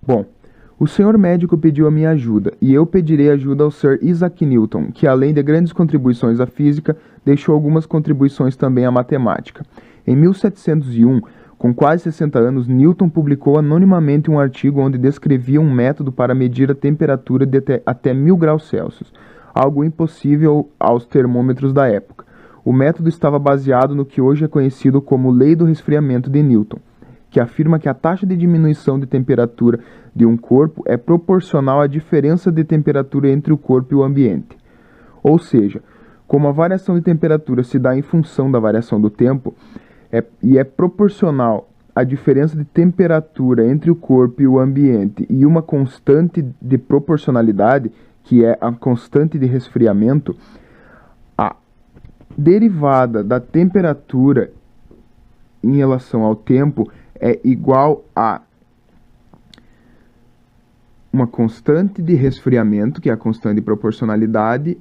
Bom, o senhor médico pediu a minha ajuda, e eu pedirei ajuda ao Sir Isaac Newton, que além de grandes contribuições à física, deixou algumas contribuições também à matemática. Em 1701, com quase 60 anos, Newton publicou anonimamente um artigo onde descrevia um método para medir a temperatura de até 1000 graus Celsius, algo impossível aos termômetros da época. O método estava baseado no que hoje é conhecido como Lei do Resfriamento de Newton, que afirma que a taxa de diminuição de temperatura de um corpo é proporcional à diferença de temperatura entre o corpo e o ambiente. Ou seja, como a variação de temperatura se dá em função da variação do tempo, e é proporcional à diferença de temperatura entre o corpo e o ambiente e uma constante de proporcionalidade, que é a constante de resfriamento, a derivada da temperatura em relação ao tempo é igual a uma constante de resfriamento, que é a constante de proporcionalidade,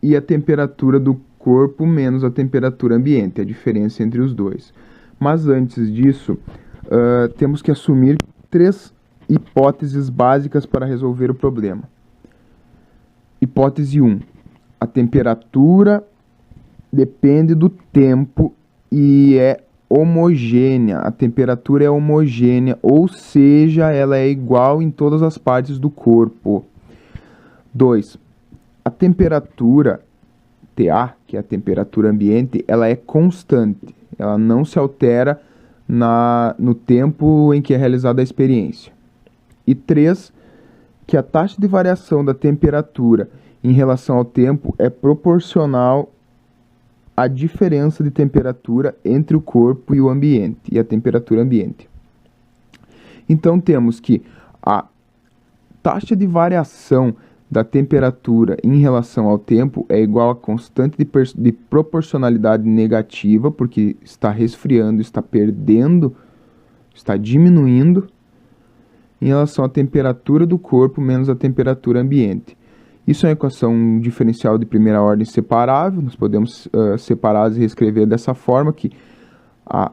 e a temperatura do corpo menos a temperatura ambiente, a diferença entre os dois. Mas antes disso, temos que assumir 3 hipóteses básicas para resolver o problema. Hipótese 1. A temperatura depende do tempo e é homogênea. A temperatura é homogênea, ou seja, ela é igual em todas as partes do corpo. 2. A temperatura TA, que é a temperatura ambiente, ela é constante. Ela não se altera no tempo em que é realizada a experiência. E 3. Que a taxa de variação da temperatura em relação ao tempo é proporcional à diferença de temperatura entre o corpo e o ambiente, e a temperatura ambiente. Então temos que a taxa de variação da temperatura em relação ao tempo é igual a constante de proporcionalidade negativa, porque está resfriando, está perdendo, está diminuindo, em relação à temperatura do corpo menos a temperatura ambiente. Isso é uma equação diferencial de primeira ordem separável. Nós podemos separar e reescrever dessa forma, que a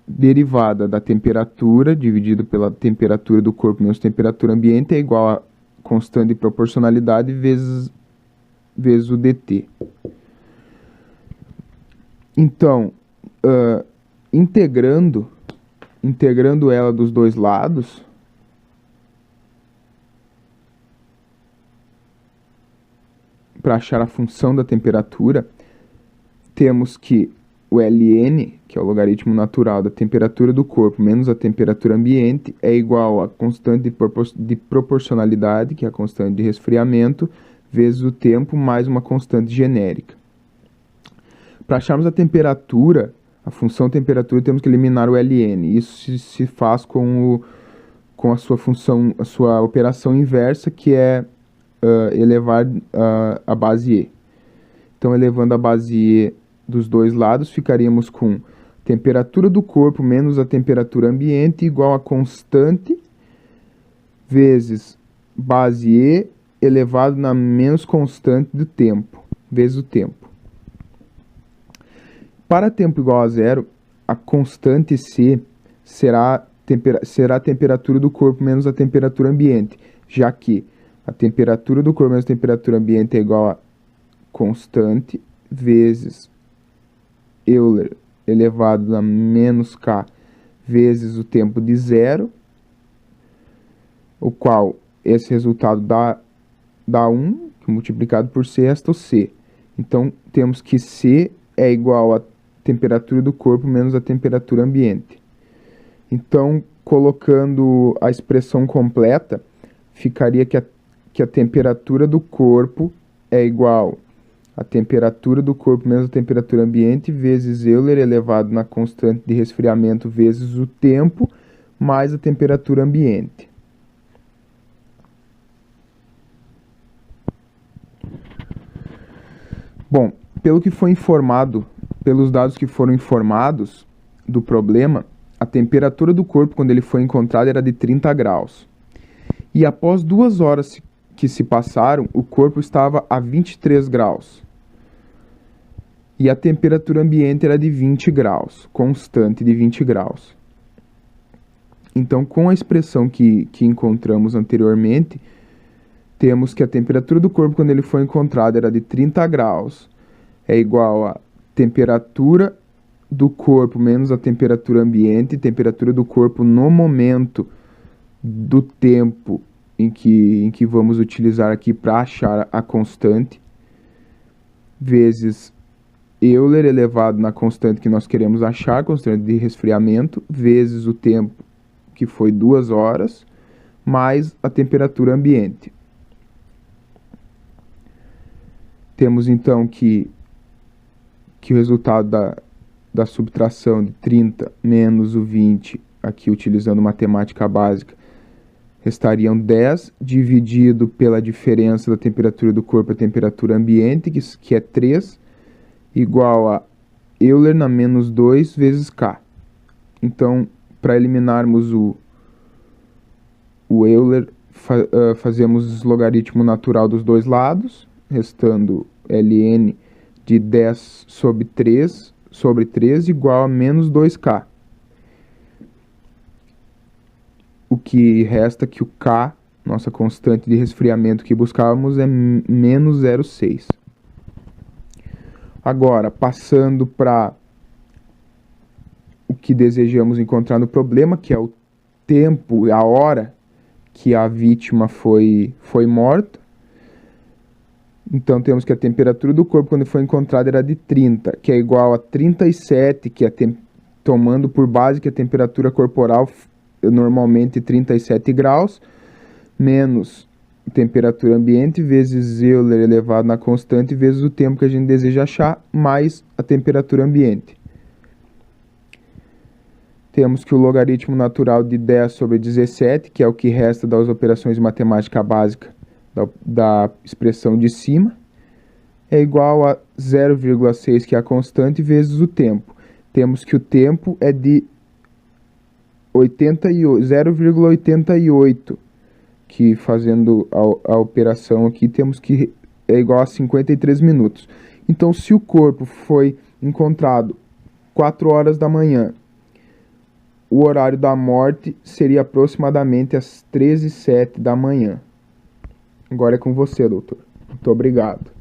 derivada da temperatura dividido pela temperatura do corpo menos temperatura ambiente é igual a constante de proporcionalidade vezes o dt. Então, integrando ela dos dois lados, para achar a função da temperatura, temos que o ln, que é o logaritmo natural da temperatura do corpo menos a temperatura ambiente, é igual a constante de proporcionalidade, que é a constante de resfriamento, vezes o tempo, mais uma constante genérica. Para acharmos a temperatura, a função temperatura, temos que eliminar o ln. Isso se faz com a sua função, a sua operação inversa, que é elevar a base e. Então, elevando a base e dos dois lados, ficaríamos com temperatura do corpo menos a temperatura ambiente igual a constante vezes base e elevado na menos constante do tempo, vezes o tempo. Para tempo igual a zero, a constante C será a temperatura do corpo menos a temperatura ambiente, já que a temperatura do corpo menos a temperatura ambiente é igual a constante vezes Euler elevado a menos K vezes o tempo de zero, o qual esse resultado dá 1, multiplicado por C resta o C. Então, temos que C é igual a temperatura do corpo menos a temperatura ambiente. Então, colocando a expressão completa, ficaria que a temperatura do corpo é igual a temperatura do corpo menos a temperatura ambiente vezes Euler elevado na constante de resfriamento vezes o tempo mais a temperatura ambiente. Bom, pelos dados que foram informados do problema, a temperatura do corpo quando ele foi encontrado era de 30 graus. E após 2 horas que se passaram, o corpo estava a 23 graus. E a temperatura ambiente era de 20 graus, constante de 20 graus. Então, com a expressão que encontramos anteriormente, temos que a temperatura do corpo quando ele foi encontrado era de 30 graus, é igual a temperatura do corpo menos a temperatura ambiente, temperatura do corpo no momento do tempo em que vamos utilizar aqui para achar a constante, vezes Euler elevado na constante que nós queremos achar, constante de resfriamento, vezes o tempo, que foi 2 horas, mais a temperatura ambiente. Temos então que o resultado da subtração de 30 menos o 20, aqui utilizando matemática básica, restariam 10, dividido pela diferença da temperatura do corpo e a temperatura ambiente, que é 3, igual a Euler na menos 2 vezes K. Então, para eliminarmos o Euler, fazemos o logaritmo natural dos dois lados, restando ln de 10 sobre 3 igual a menos 2K. O que resta que o K, nossa constante de resfriamento que buscávamos, é menos 0,6. Agora, passando para o que desejamos encontrar no problema, que é o tempo, a hora que a vítima foi morta. Então, temos que a temperatura do corpo quando foi encontrada era de 30, que é igual a 37, que é tomando por base que a temperatura corporal normalmente 37 graus, menos temperatura ambiente, vezes Euler elevado na constante, vezes o tempo que a gente deseja achar, mais a temperatura ambiente. Temos que o logaritmo natural de 10 sobre 17, que é o que resta das operações de matemática básica da expressão de cima, é igual a 0,6, que é a constante, vezes o tempo. Temos que o tempo é de 0,88, que fazendo a operação aqui, temos que é igual a 53 minutos. Então, se o corpo foi encontrado 4 horas da manhã, o horário da morte seria aproximadamente às 13h07 da manhã. Agora é com você, doutor. Muito obrigado.